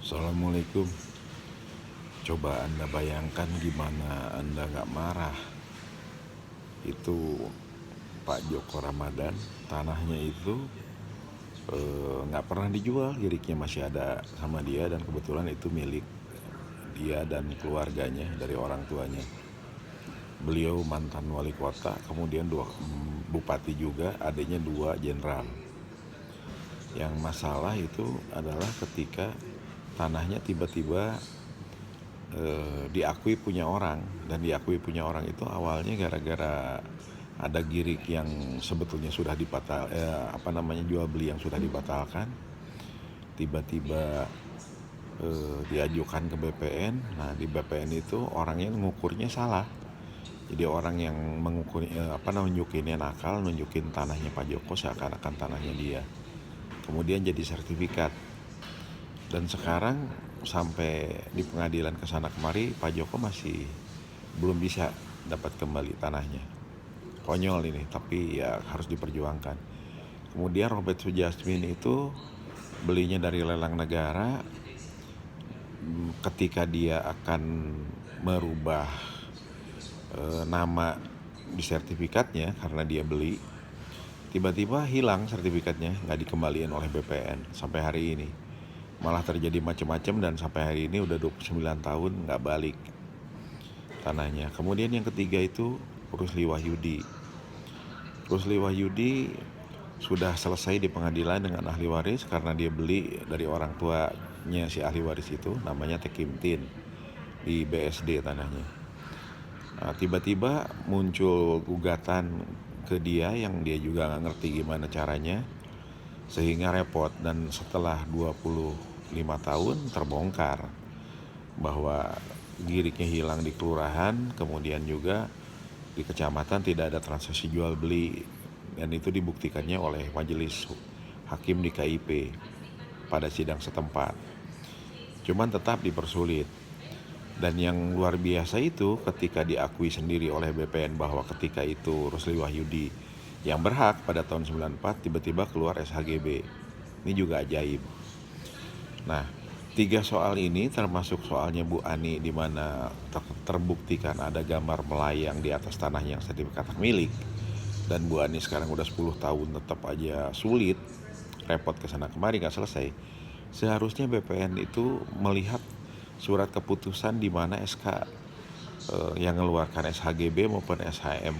Assalamualaikum. Coba Anda bayangkan gimana Anda gak marah. Itu Pak Joko Ramadan, tanahnya itu gak pernah dijual, liriknya masih ada sama dia. Dan kebetulan itu milik dia dan keluarganya dari orang tuanya. Beliau mantan wali kota, kemudian dua bupati juga, adanya 2 jenderal. Yang masalah itu adalah ketika tanahnya tiba-tiba diakui punya orang. Dan diakui punya orang itu awalnya gara-gara ada girik yang sebetulnya sudah jual beli yang sudah dibatalkan. Tiba-tiba diajukan ke BPN. Nah, di BPN itu orangnya ngukurnya salah. Jadi orang yang mengukur nunjukinnya nakal, nunjukin tanahnya Pak Joko seakan-akan tanahnya dia. Kemudian jadi sertifikat. Dan sekarang sampai di pengadilan kesana kemari, Pak Joko masih belum bisa dapat kembali tanahnya. Konyol ini, tapi ya harus diperjuangkan. Kemudian Robert Sujatmine itu belinya dari lelang negara. Ketika dia akan merubah nama di sertifikatnya karena dia beli, tiba-tiba hilang sertifikatnya, nggak dikembaliin oleh BPN sampai hari ini. Malah terjadi macam-macam dan sampai hari ini udah 29 tahun nggak balik tanahnya. Kemudian yang ketiga itu Rusli Wahyudi. Rusli Wahyudi sudah selesai di pengadilan dengan ahli waris karena dia beli dari orang tuanya si ahli waris itu, namanya Tekim Tin, di BSD tanahnya. Nah, tiba-tiba muncul gugatan ke dia yang dia juga nggak ngerti gimana caranya, sehingga repot. Dan setelah 25 tahun terbongkar bahwa giriknya hilang di kelurahan, kemudian juga di kecamatan tidak ada transaksi jual beli, dan itu dibuktikannya oleh majelis hakim di KIP pada sidang setempat. Cuman tetap dipersulit. Dan yang luar biasa itu ketika diakui sendiri oleh BPN bahwa ketika itu Rusli Wahyudi yang berhak pada tahun 94, tiba-tiba keluar SHGB. Ini juga ajaib. Nah, 3 soal ini termasuk soalnya Bu Ani, di mana terbuktikan ada gambar melayang di atas tanah yang sertifikat hak milik. Dan Bu Ani sekarang udah 10 tahun tetap aja sulit, repot kesana kemari gak selesai. Seharusnya BPN itu melihat surat keputusan di mana SK yang mengeluarkan SHGB maupun SHM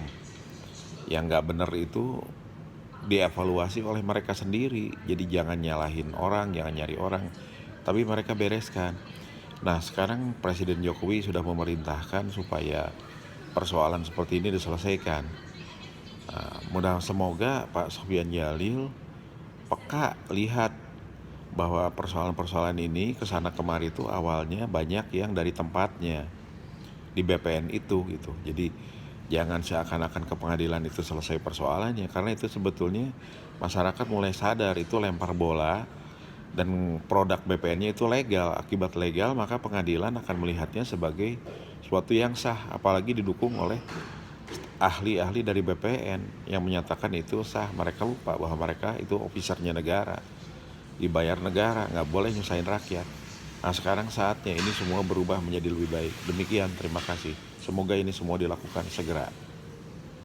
yang gak benar itu dievaluasi oleh mereka sendiri. Jadi jangan nyalahin orang, jangan nyari orang, tapi mereka bereskan. Nah, sekarang Presiden Jokowi sudah memerintahkan supaya persoalan seperti ini diselesaikan. Semoga Pak Sofyan Djalil peka lihat bahwa persoalan-persoalan ini kesana kemari itu awalnya banyak yang dari tempatnya di BPN itu gitu. Jadi jangan seakan-akan ke pengadilan itu selesai persoalannya, karena itu sebetulnya masyarakat mulai sadar itu lempar bola dan produk BPN-nya itu legal. Akibat legal, maka pengadilan akan melihatnya sebagai suatu yang sah, apalagi didukung oleh ahli-ahli dari BPN yang menyatakan itu sah. Mereka lupa bahwa mereka itu ofisernya negara, dibayar negara, nggak boleh nyusahin rakyat. Nah, sekarang saatnya ini semua berubah menjadi lebih baik. Demikian, terima kasih. Semoga ini semua dilakukan segera.